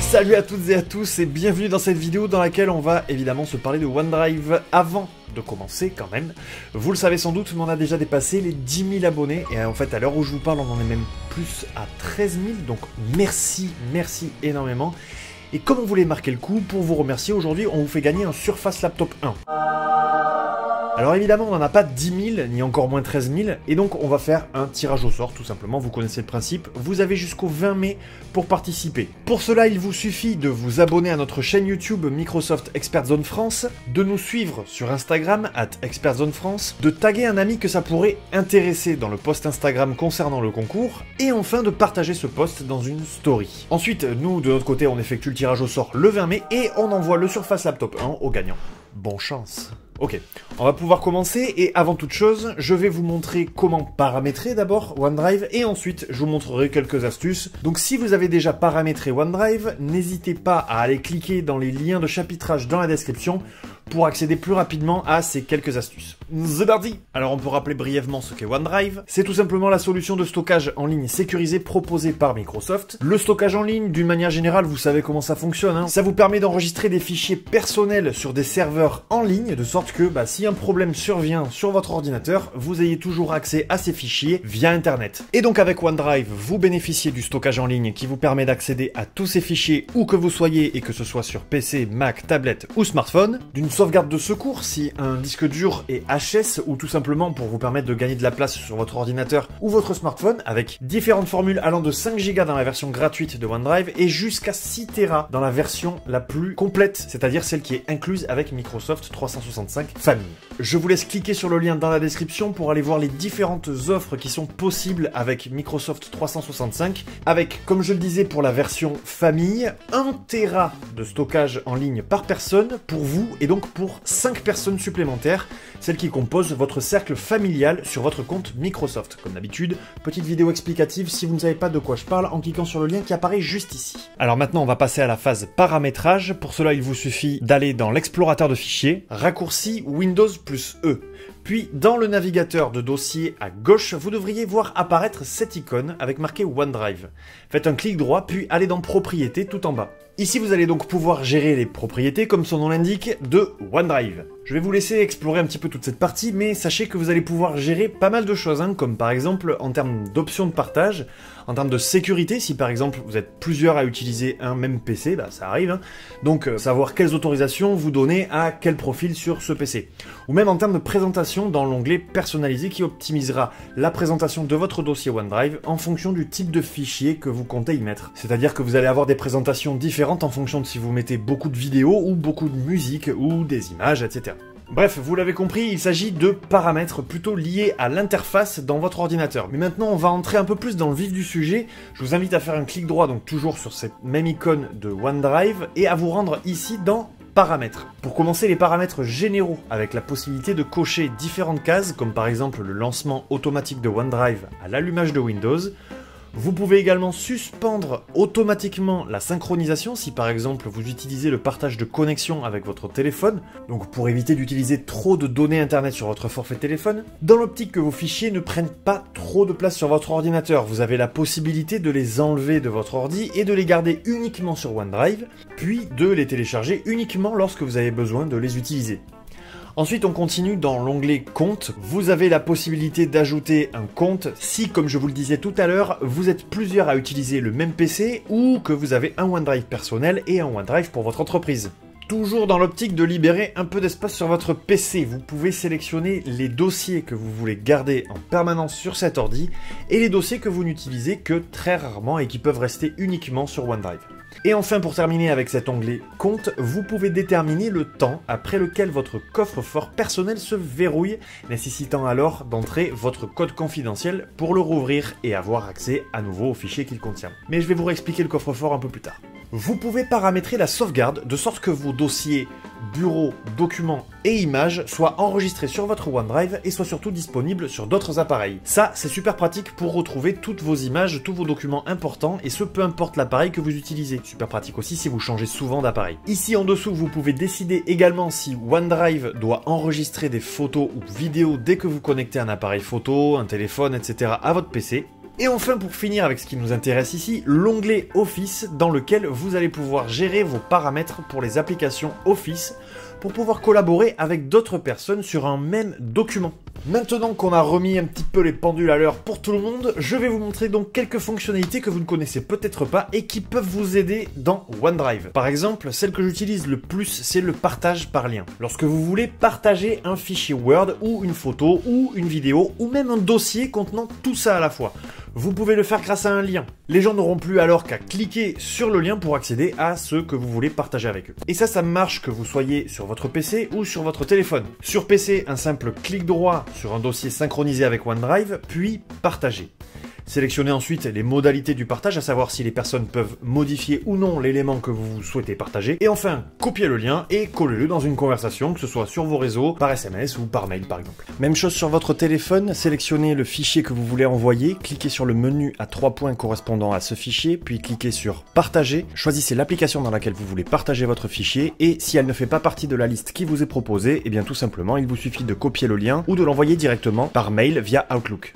Salut à toutes et à tous et bienvenue dans cette vidéo dans laquelle on va évidemment se parler de OneDrive. Avant de commencer quand même, vous le savez sans doute, mais on a déjà dépassé les 10 000 abonnés et en fait à l'heure où je vous parle on en est même plus à 13 000, donc merci énormément. Et comme on voulait marquer le coup, pour vous remercier aujourd'hui on vous fait gagner un Surface Laptop 1. Alors évidemment, on n'en a pas 10 000, ni encore moins 13 000, et donc on va faire un tirage au sort, tout simplement, vous connaissez le principe. Vous avez jusqu'au 20 mai pour participer. Pour cela, il vous suffit de vous abonner à notre chaîne YouTube Microsoft Expert Zone France, de nous suivre sur Instagram, @ExpertZoneFrance, de taguer un ami que ça pourrait intéresser dans le post Instagram concernant le concours, et enfin de partager ce post dans une story. Ensuite, nous, de notre côté, on effectue le tirage au sort le 20 mai, et on envoie le Surface Laptop 1 au gagnant. Bonne chance. Ok, on va pouvoir commencer et avant toute chose, je vais vous montrer comment paramétrer d'abord OneDrive et ensuite je vous montrerai quelques astuces. Donc si vous avez déjà paramétré OneDrive, n'hésitez pas à aller cliquer dans les liens de chapitrage dans la description pour accéder plus rapidement à ces quelques astuces. C'est parti! Alors on peut rappeler brièvement ce qu'est OneDrive. C'est tout simplement la solution de stockage en ligne sécurisée proposée par Microsoft. Le stockage en ligne, d'une manière générale, vous savez comment ça fonctionne, hein. Ça vous permet d'enregistrer des fichiers personnels sur des serveurs en ligne, de sorte que si un problème survient sur votre ordinateur, vous ayez toujours accès à ces fichiers via Internet. Et donc avec OneDrive, vous bénéficiez du stockage en ligne qui vous permet d'accéder à tous ces fichiers où que vous soyez et que ce soit sur PC, Mac, tablette ou smartphone, d'une sauvegarde de secours si un disque dur est HS ou tout simplement pour vous permettre de gagner de la place sur votre ordinateur ou votre smartphone avec différentes formules allant de 5 Go dans la version gratuite de OneDrive et jusqu'à 6 Tera dans la version la plus complète, c'est-à-dire celle qui est incluse avec Microsoft 365 Family. Je vous laisse cliquer sur le lien dans la description pour aller voir les différentes offres qui sont possibles avec Microsoft 365 avec, comme je le disais pour la version famille, 1 Tera de stockage en ligne par personne pour vous et donc pour 5 personnes supplémentaires, celles qui composent votre cercle familial sur votre compte Microsoft. Comme d'habitude, petite vidéo explicative si vous ne savez pas de quoi je parle en cliquant sur le lien qui apparaît juste ici. Alors maintenant on va passer à la phase paramétrage. Pour cela il vous suffit d'aller dans l'explorateur de fichiers, raccourci Windows plus E. Puis dans le navigateur de dossier à gauche, vous devriez voir apparaître cette icône avec marqué OneDrive. Faites un clic droit puis allez dans Propriétés tout en bas. Ici vous allez donc pouvoir gérer les propriétés, comme son nom l'indique, de OneDrive. Je vais vous laisser explorer un petit peu toute cette partie, mais sachez que vous allez pouvoir gérer pas mal de choses, hein, comme par exemple en termes d'options de partage, en termes de sécurité, si par exemple vous êtes plusieurs à utiliser un même PC, ça arrive, hein, donc savoir quelles autorisations vous donnez à quel profil sur ce PC. Ou même en termes de présentation dans l'onglet personnalisé qui optimisera la présentation de votre dossier OneDrive en fonction du type de fichier que vous comptez y mettre. C'est-à-dire que vous allez avoir des présentations différentes en fonction de si vous mettez beaucoup de vidéos ou beaucoup de musique ou des images, etc. Bref, vous l'avez compris, il s'agit de paramètres plutôt liés à l'interface dans votre ordinateur. Mais maintenant, on va entrer un peu plus dans le vif du sujet. Je vous invite à faire un clic droit, donc toujours sur cette même icône de OneDrive, et à vous rendre ici dans Paramètres. Pour commencer, les paramètres généraux, avec la possibilité de cocher différentes cases, comme par exemple le lancement automatique de OneDrive à l'allumage de Windows. Vous pouvez également suspendre automatiquement la synchronisation si par exemple vous utilisez le partage de connexion avec votre téléphone, donc pour éviter d'utiliser trop de données internet sur votre forfait téléphone. Dans l'optique que vos fichiers ne prennent pas trop de place sur votre ordinateur, vous avez la possibilité de les enlever de votre ordi et de les garder uniquement sur OneDrive, puis de les télécharger uniquement lorsque vous avez besoin de les utiliser. Ensuite, on continue dans l'onglet Compte. Vous avez la possibilité d'ajouter un compte si, comme je vous le disais tout à l'heure, vous êtes plusieurs à utiliser le même PC ou que vous avez un OneDrive personnel et un OneDrive pour votre entreprise. Toujours dans l'optique de libérer un peu d'espace sur votre PC, vous pouvez sélectionner les dossiers que vous voulez garder en permanence sur cet ordi et les dossiers que vous n'utilisez que très rarement et qui peuvent rester uniquement sur OneDrive. Et enfin, pour terminer avec cet onglet Compte, vous pouvez déterminer le temps après lequel votre coffre-fort personnel se verrouille, nécessitant alors d'entrer votre code confidentiel pour le rouvrir et avoir accès à nouveau aux fichiers qu'il contient. Mais je vais vous réexpliquer le coffre-fort un peu plus tard. Vous pouvez paramétrer la sauvegarde de sorte que vos dossiers bureau, documents et images soient enregistrés sur votre OneDrive et soient surtout disponibles sur d'autres appareils. Ça, c'est super pratique pour retrouver toutes vos images, tous vos documents importants et ce peu importe l'appareil que vous utilisez. Super pratique aussi si vous changez souvent d'appareil. Ici en dessous, vous pouvez décider également si OneDrive doit enregistrer des photos ou vidéos dès que vous connectez un appareil photo, un téléphone, etc. à votre PC. Et enfin, pour finir avec ce qui nous intéresse ici, l'onglet Office dans lequel vous allez pouvoir gérer vos paramètres pour les applications Office pour pouvoir collaborer avec d'autres personnes sur un même document. Maintenant qu'on a remis un petit peu les pendules à l'heure pour tout le monde, je vais vous montrer donc quelques fonctionnalités que vous ne connaissez peut-être pas et qui peuvent vous aider dans OneDrive. Par exemple, celle que j'utilise le plus, c'est le partage par lien. Lorsque vous voulez partager un fichier Word ou une photo ou une vidéo ou même un dossier contenant tout ça à la fois, vous pouvez le faire grâce à un lien. Les gens n'auront plus alors qu'à cliquer sur le lien pour accéder à ce que vous voulez partager avec eux. Et ça marche que vous soyez sur votre PC ou sur votre téléphone. Sur PC, un simple clic droit sur un dossier synchronisé avec OneDrive, puis partager. Sélectionnez ensuite les modalités du partage, à savoir si les personnes peuvent modifier ou non l'élément que vous souhaitez partager. Et enfin, copiez le lien et collez-le dans une conversation, que ce soit sur vos réseaux, par SMS ou par mail par exemple. Même chose sur votre téléphone, sélectionnez le fichier que vous voulez envoyer, cliquez sur le menu à 3 points correspondant à ce fichier, puis cliquez sur Partager, choisissez l'application dans laquelle vous voulez partager votre fichier, et si elle ne fait pas partie de la liste qui vous est proposée, eh bien tout simplement, il vous suffit de copier le lien ou de l'envoyer directement par mail via Outlook.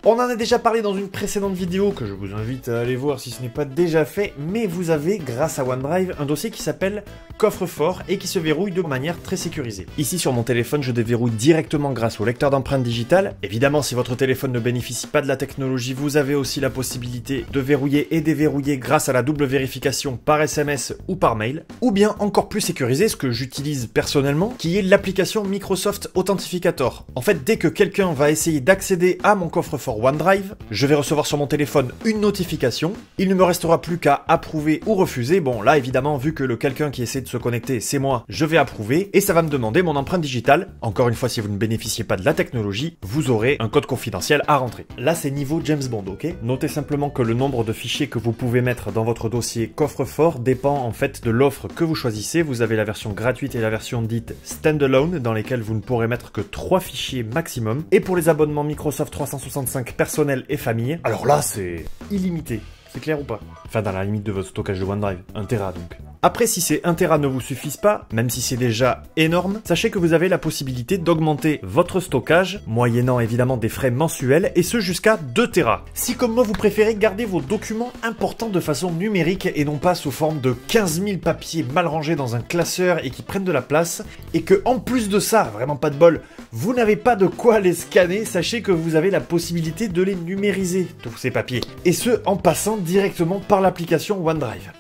On en a déjà parlé dans une précédente vidéo que je vous invite à aller voir si ce n'est pas déjà fait, mais vous avez, grâce à OneDrive, un dossier qui s'appelle Coffre-fort et qui se verrouille de manière très sécurisée. Ici sur mon téléphone, je déverrouille directement grâce au lecteur d'empreintes digitales. Évidemment, si votre téléphone ne bénéficie pas de la technologie, vous avez aussi la possibilité de verrouiller et déverrouiller grâce à la double vérification par SMS ou par mail. Ou bien encore plus sécurisé, ce que j'utilise personnellement, qui est l'application Microsoft Authentificator. En fait, dès que quelqu'un va essayer d'accéder à mon coffre-fort OneDrive, je vais recevoir sur mon téléphone une notification, il ne me restera plus qu'à approuver ou refuser. Bon là évidemment, vu que le quelqu'un qui essaie de se connecter c'est moi, je vais approuver et ça va me demander mon empreinte digitale. Encore une fois, si vous ne bénéficiez pas de la technologie, vous aurez un code confidentiel à rentrer. Là c'est niveau James Bond, ok? Notez simplement que le nombre de fichiers que vous pouvez mettre dans votre dossier coffre-fort dépend en fait de l'offre que vous choisissez. Vous avez la version gratuite et la version dite standalone dans lesquelles vous ne pourrez mettre que 3 fichiers maximum. Et pour les abonnements Microsoft 365 personnel et famille, alors là c'est illimité, c'est clair ou pas? Enfin dans la limite de votre stockage de OneDrive, 1 Tera donc. Après, si ces 1 Tera ne vous suffisent pas, même si c'est déjà énorme, sachez que vous avez la possibilité d'augmenter votre stockage, moyennant évidemment des frais mensuels, et ce jusqu'à 2 Tera. Si comme moi vous préférez garder vos documents importants de façon numérique et non pas sous forme de 15 000 papiers mal rangés dans un classeur et qui prennent de la place, et que en plus de ça, vraiment pas de bol, vous n'avez pas de quoi les scanner, sachez que vous avez la possibilité de les numériser, tous ces papiers. Et ce, en passant directement par l'application OneDrive.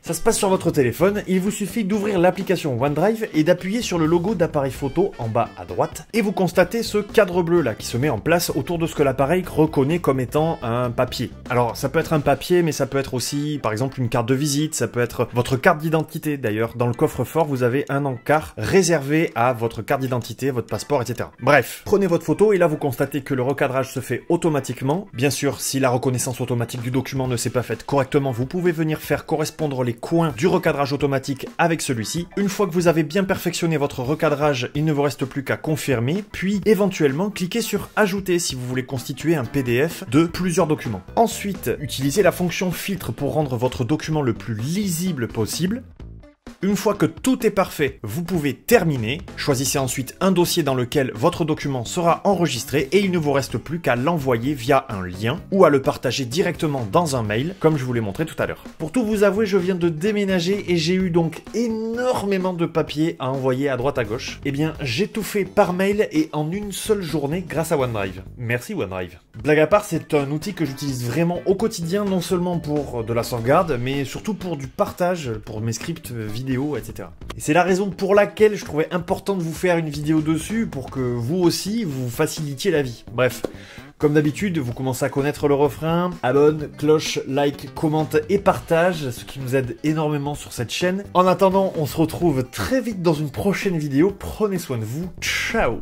Ça se passe sur votre téléphone, il vous suffit d'ouvrir l'application OneDrive et d'appuyer sur le logo d'appareil photo en bas à droite et vous constatez ce cadre bleu là qui se met en place autour de ce que l'appareil reconnaît comme étant un papier. Alors ça peut être un papier mais ça peut être aussi par exemple une carte de visite, ça peut être votre carte d'identité. D'ailleurs dans le coffre-fort vous avez un encart réservé à votre carte d'identité, votre passeport, etc. Bref, prenez votre photo et là vous constatez que le recadrage se fait automatiquement. Bien sûr, si la reconnaissance automatique du document ne s'est pas faite correctement, vous pouvez venir faire correspondre les coins du recadrage automatique avec celui-ci. Une fois que vous avez bien perfectionné votre recadrage, il ne vous reste plus qu'à confirmer, puis éventuellement cliquer sur ajouter si vous voulez constituer un PDF de plusieurs documents. Ensuite, utilisez la fonction filtre pour rendre votre document le plus lisible possible. Une fois que tout est parfait, vous pouvez terminer. Choisissez ensuite un dossier dans lequel votre document sera enregistré et il ne vous reste plus qu'à l'envoyer via un lien ou à le partager directement dans un mail, comme je vous l'ai montré tout à l'heure. Pour tout vous avouer, je viens de déménager et j'ai eu donc énormément de papiers à envoyer à droite à gauche. Eh bien, j'ai tout fait par mail et en une seule journée grâce à OneDrive. Merci OneDrive. Blague à part, c'est un outil que j'utilise vraiment au quotidien, non seulement pour de la sauvegarde, mais surtout pour du partage, pour mes scripts vidéo, etc. Et c'est la raison pour laquelle je trouvais important de vous faire une vidéo dessus, pour que vous aussi, vous facilitiez la vie. Bref, comme d'habitude, vous commencez à connaître le refrain. Abonne, cloche, like, commente et partage, ce qui nous aide énormément sur cette chaîne. En attendant, on se retrouve très vite dans une prochaine vidéo. Prenez soin de vous. Ciao!